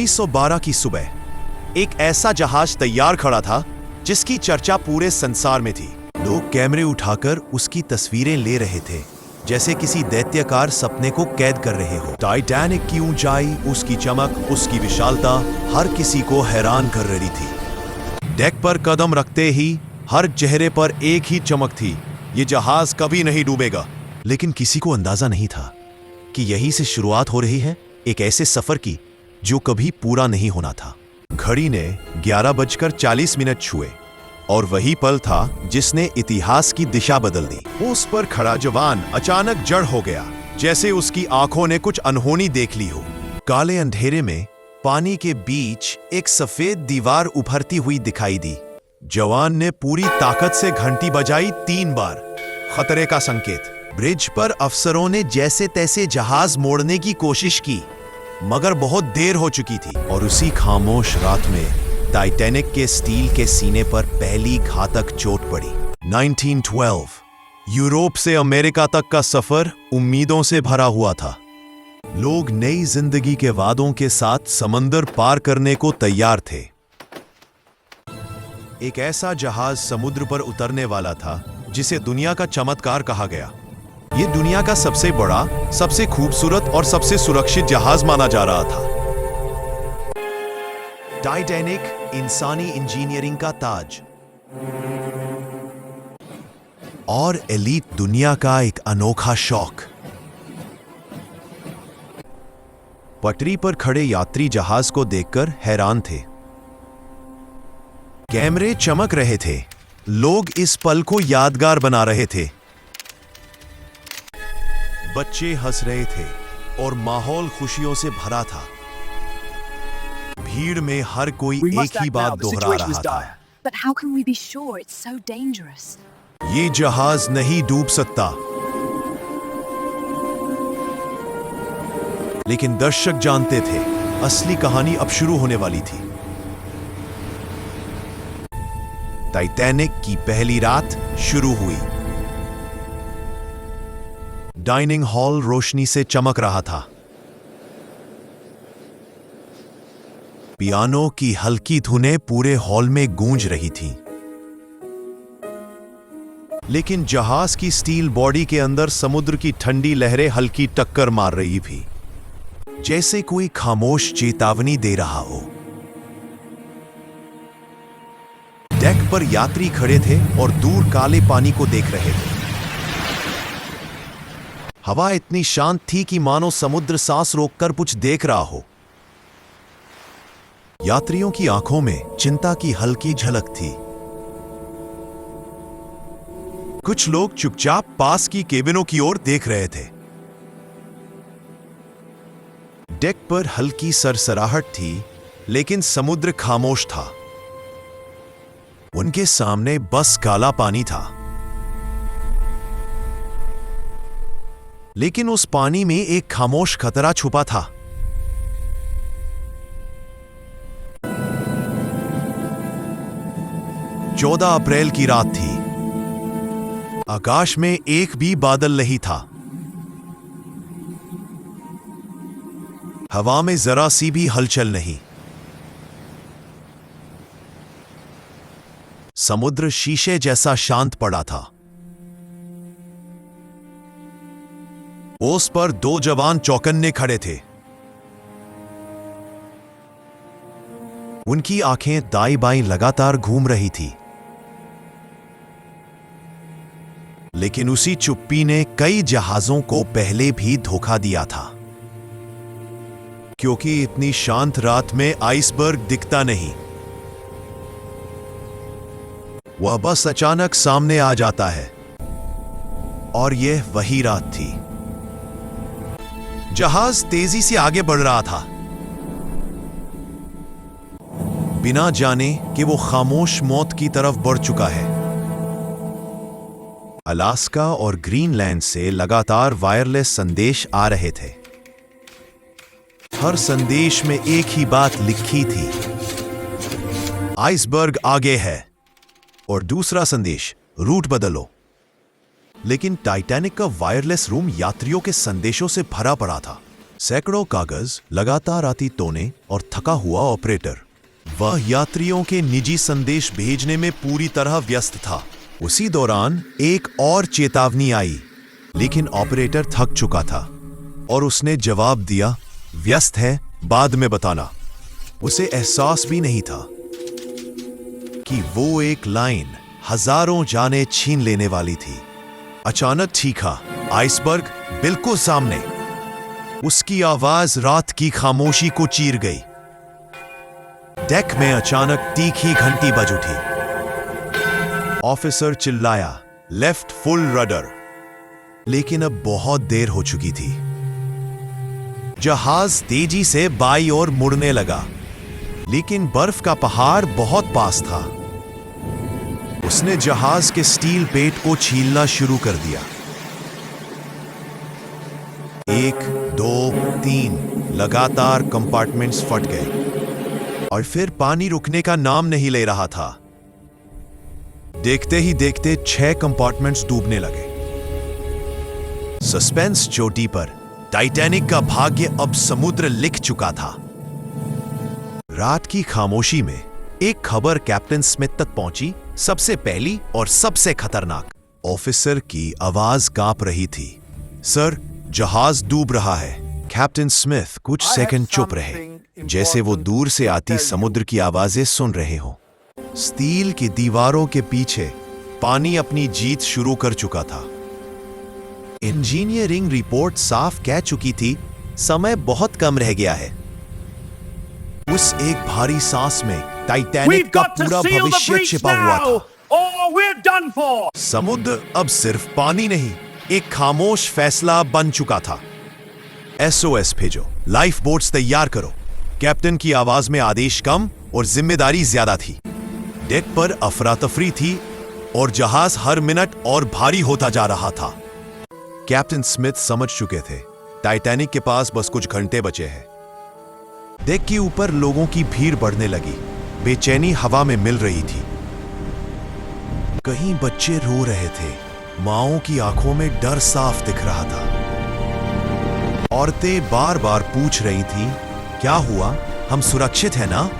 1912 की सुबह एक ऐसा जहाज तैयार खड़ा था जिसकी चर्चा पूरे संसार में थी। लोग कैमरे उठाकर उसकी तस्वीरें ले रहे थे, जैसे किसी दैत्यकार सपने को कैद कर रहे हो। टाइटैनिक की ऊंचाई, उसकी चमक, उसकी विशालता हर किसी को हैरान कर रही थी। डेक पर कदम रखते ही हर चेहरे पर एक ही चमक थी, ये जहाज कभी नहीं डूबेगा। लेकिन किसी को अंदाजा नहीं था कि यहीं से शुरुआत हो रही है एक ऐसे सफर की जो कभी पूरा नहीं होना था। घड़ी ने 11:40 छुए और वही पल था जिसने इतिहास की दिशा बदल दी। उस पर खड़ा जवान अचानक जड़ हो गया, जैसे उसकी आंखों ने कुछ अनहोनी देख ली हो। काले अंधेरे में पानी के बीच एक सफेद दीवार उभरती हुई दिखाई दी। जवान ने पूरी ताकत से घंटी बजाई 3 बार, खतरे का संकेत। ब्रिज पर अफसरों ने जैसे तैसे जहाज मोड़ने की कोशिश की, मगर बहुत देर हो चुकी थी। और उसी खामोश रात में टाइटैनिक के स्टील के सीने पर पहली घातक चोट पड़ी। 1912 यूरोप से अमेरिका तक का सफर उम्मीदों से भरा हुआ था। लोग नई जिंदगी के वादों के साथ समंदर पार करने को तैयार थे। एक ऐसा जहाज समुद्र पर उतरने वाला था जिसे दुनिया का चमत्कार कहा गया। यह दुनिया का सबसे बड़ा, सबसे खूबसूरत और सबसे सुरक्षित जहाज माना जा रहा था। टाइटैनिक इंसानी इंजीनियरिंग का ताज और एलीट दुनिया का एक अनोखा शौक। पटरी पर खड़े यात्री जहाज को देखकर हैरान थे। कैमरे चमक रहे थे, लोग इस पल को यादगार बना रहे थे। बच्चे हंस रहे थे और माहौल खुशियों से भरा था। भीड़ में हर कोई एक ही बात दोहरा रहा था, But how can we be sure? It's so dangerous. ये जहाज नहीं डूब सकता। लेकिन दर्शक जानते थे, असली कहानी अब शुरू होने वाली थी। टाइटैनिक की पहली रात शुरू हुई। डाइनिंग हॉल रोशनी से चमक रहा था। पियानो की हल्की धुनें पूरे हॉल में गूंज रही थीं। लेकिन जहाज की स्टील बॉडी के अंदर समुद्र की ठंडी लहरें हल्की टक्कर मार रही थी, जैसे कोई खामोश चेतावनी दे रहा हो। डेक पर यात्री खड़े थे और दूर काले पानी को देख रहे थे। हवा इतनी शांत थी कि मानो समुद्र सांस रोककर कुछ देख रहा हो। यात्रियों की आंखों में चिंता की हल्की झलक थी। कुछ लोग चुपचाप पास की केबिनों की ओर देख रहे थे। डेक पर हल्की सरसराहट थी, लेकिन समुद्र खामोश था। उनके सामने बस काला पानी था। लेकिन उस पानी में एक खामोश खतरा छुपा था। चौदह अप्रैल की रात थी। आकाश में एक भी बादल नहीं था। हवा में जरा सी भी हलचल नहीं। समुद्र शीशे जैसा शांत पड़ा था। ओस पर 2 जवान चौकन्ने खड़े थे। उनकी आंखें दाईं बाईं लगातार घूम रही थी। लेकिन उसी चुप्पी ने कई जहाजों को पहले भी धोखा दिया था, क्योंकि इतनी शांत रात में आइसबर्ग दिखता नहीं। वह बस अचानक सामने आ जाता है। और यह वही रात थी। जहाज तेजी से आगे बढ़ रहा था, बिना जाने कि वो खामोश मौत की तरफ बढ़ चुका है। अलास्का और ग्रीनलैंड से लगातार वायरलेस संदेश आ रहे थे। हर संदेश में एक ही बात लिखी थी, आइसबर्ग आगे है। और दूसरा संदेश, रूट बदलो। लेकिन टाइटैनिक का वायरलेस रूम यात्रियों के संदेशों से भरा पड़ा था। सैकड़ों कागज, लगातार आती टोनें और थका हुआ ऑपरेटर। वह यात्रियों के निजी संदेश भेजने में पूरी तरह व्यस्त था। उसी दौरान एक और चेतावनी आई, लेकिन ऑपरेटर थक चुका था और उसने जवाब दिया, व्यस्त है, बाद में बताना। उसे एहसास भी नहीं था कि वो एक लाइन हजारों जानें छीन लेने वाली थी। अचानक चीखा, आइसबर्ग बिल्कुल सामने। उसकी आवाज रात की खामोशी को चीर गई। डेक में अचानक तीखी घंटी बज उठी। ऑफिसर चिल्लाया, लेफ्ट फुल रडर। लेकिन अब बहुत देर हो चुकी थी। जहाज तेजी से बाईं ओर मुड़ने लगा, लेकिन बर्फ का पहाड़ बहुत पास था। उसने जहाज के स्टील पेट को छीलना शुरू कर दिया। 1, 2, 3 लगातार कंपार्टमेंट्स फट गए और फिर पानी रुकने का नाम नहीं ले रहा था। देखते ही देखते 6 कंपार्टमेंट्स डूबने लगे। सस्पेंस चोटी पर। टाइटैनिक का भाग्य अब समुद्र लिख चुका था। रात की खामोशी में एक खबर कैप्टन स्मिथ तक पहुंची, सबसे पहली और सबसे खतरनाक। ऑफिसर की आवाज कांप रही थी, सर, जहाज डूब रहा है। कैप्टन स्मिथ कुछ सेकंड चुप रहे, जैसे वो दूर से आती समुद्र की आवाजें सुन रहे हों। स्टील की दीवारों के पीछे पानी अपनी जीत शुरू कर चुका था। इंजीनियरिंग रिपोर्ट साफ कह चुकी थी, समय बहुत कम रह गया है। उस एक भारी सांस में टाइटैनिक का पूरा भविष्य छिपा हुआ था। समुद्र अब सिर्फ पानी नहीं, एक खामोश फैसला बन चुका था। एसओएस भेजो, लाइफ बोट्स तैयार करो। कैप्टन की आवाज में आदेश कम और जिम्मेदारी ज्यादा थी। डेक पर अफरा तफरी थी और जहाज हर मिनट और भारी होता जा रहा था। कैप्टन स्मिथ समझ चुके थे, टाइटैनिक के पास बस कुछ घंटे बचे हैं। डेक के ऊपर लोगों की भीड़ बढ़ने लगी, बेचैनी हवा में मिल रही थी। कहीं बच्चे रो रहे थे, माओं की आंखों में डर साफ दिख रहा था। औरतें बार बार पूछ रही थीं, क्या हुआ, हम सुरक्षित हैं ना?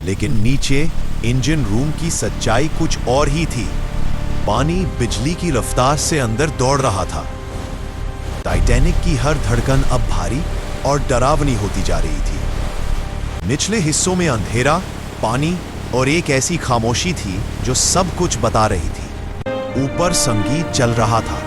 लेकिन नीचे इंजन रूम की सच्चाई कुछ और ही थी। पानी बिजली की रफ्तार से अंदर दौड़ रहा था। टाइटैनिक की हर धड़कन अब भारी और डरावनी होती जा रही थी। निचले हिस्सों में अंधेरा, पानी और एक ऐसी खामोशी थी जो सब कुछ बता रही थी। ऊपर संगीत चल रहा था,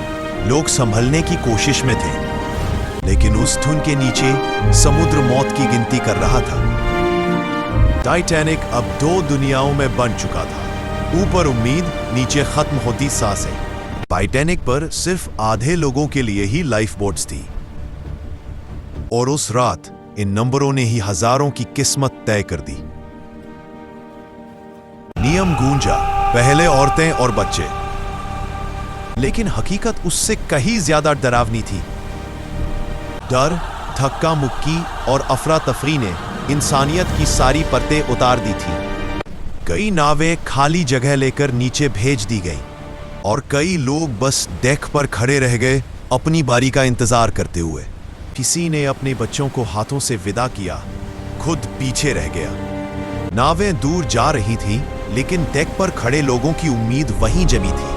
लोग संभलने की कोशिश में थे, लेकिन उस धुन के नीचे समुद्र मौत की गिनती कर रहा था। टाइटैनिक अब 2 दुनियाओं में बन चुका था। ऊपर उम्मीद, नीचे खत्म होती सांसें। टाइटैनिक पर सिर्फ आधे लोगों के लिए ही लाइफ बोट्स थी, और उस रात इन नंबरों ने ही हजारों की किस्मत तय कर दी। नियम गूंजा, पहले औरतें और बच्चे, लेकिन हकीकत उससे कहीं ज्यादा डरावनी थी। डर, धक्का मुक्की और अफरा तफरी ने इंसानियत की सारी परतें उतार दी थी। कई नावें खाली जगह लेकर नीचे भेज दी गई और कई लोग बस डेक पर खड़े रह गए, अपनी बारी का इंतजार करते हुए। किसी ने अपने बच्चों को हाथों से विदा किया, खुद पीछे रह गया। नावें दूर जा रही थीं, लेकिन डेक पर खड़े लोगों की उम्मीद वहीं जमी थी,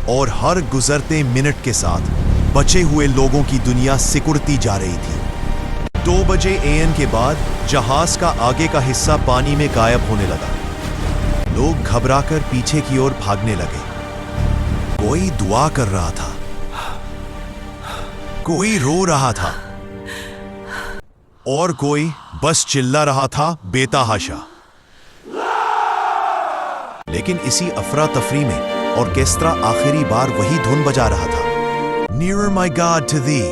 और हर गुजरते मिनट के साथ बचे हुए लोगों की दुनिया सिकुड़ती जा रही थी। 2 बजे AM के बाद जहाज का आगे का हिस्सा पानी में गायब होने लगा। लोग घबराकर पीछे की ओर भागने लगे। कोई दुआ कर रहा था, कोई रो रहा था, और कोई बस चिल्ला रहा था बेतहाशा। लेकिन इसी अफरा तफरी में ऑर्केस्ट्रा आखिरी बार वही धुन बजा रहा था, Nearer my God to thee।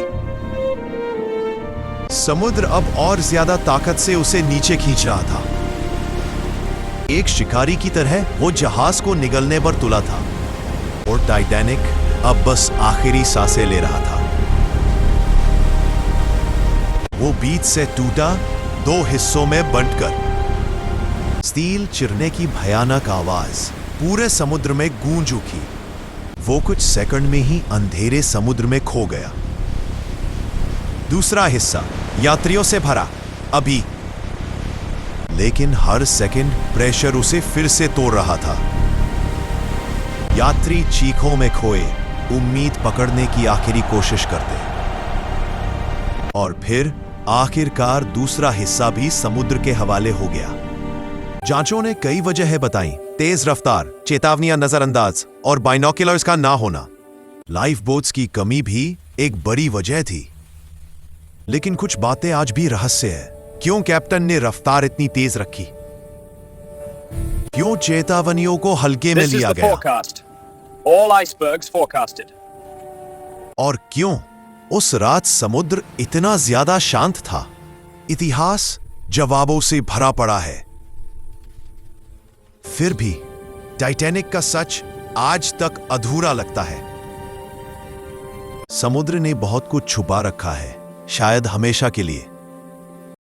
समुद्र अब और ज्यादा ताकत से उसे नीचे खींच रहा था। एक शिकारी की तरह वो जहाज को निगलने पर तुला था, और टाइटैनिक अब बस आखिरी सांसें ले रहा था। वो बीच से टूटा, 2 हिस्सों में बंटकर। स्टील चिरने की भयानक आवाज पूरे समुद्र में गूंज उठी। वो कुछ सेकंड में ही अंधेरे समुद्र में खो गया। दूसरा हिस्सा यात्रियों से भरा, अभी। लेकिन हर सेकंड प्रेशर उसे फिर से तोड़ रहा था। यात्री चीखों में खोए उम्मीद पकड़ने की आखिरी कोशिश करते, और फिर आखिरकार दूसरा हिस्सा भी समुद्र के हवाले हो गया। जांचों ने कई वजहें बताई, तेज रफ्तार, चेतावनियां नजरअंदाज और बाइनोक्यूलर्स का ना होना। लाइफ बोट्स की कमी भी एक बड़ी वजह थी। लेकिन कुछ बातें आज भी रहस्य है। क्यों कैप्टन ने रफ्तार इतनी तेज रखी? क्यों चेतावनियों को हल्के में This is लिया the गया? forecast. All icebergs forecasted. और क्यों उस रात समुद्र इतना ज्यादा शांत था? इतिहास जवाबों से भरा पड़ा है। फिर भी टाइटैनिक का सच आज तक अधूरा लगता है। समुद्र ने बहुत कुछ छुपा रखा है, शायद हमेशा के लिए।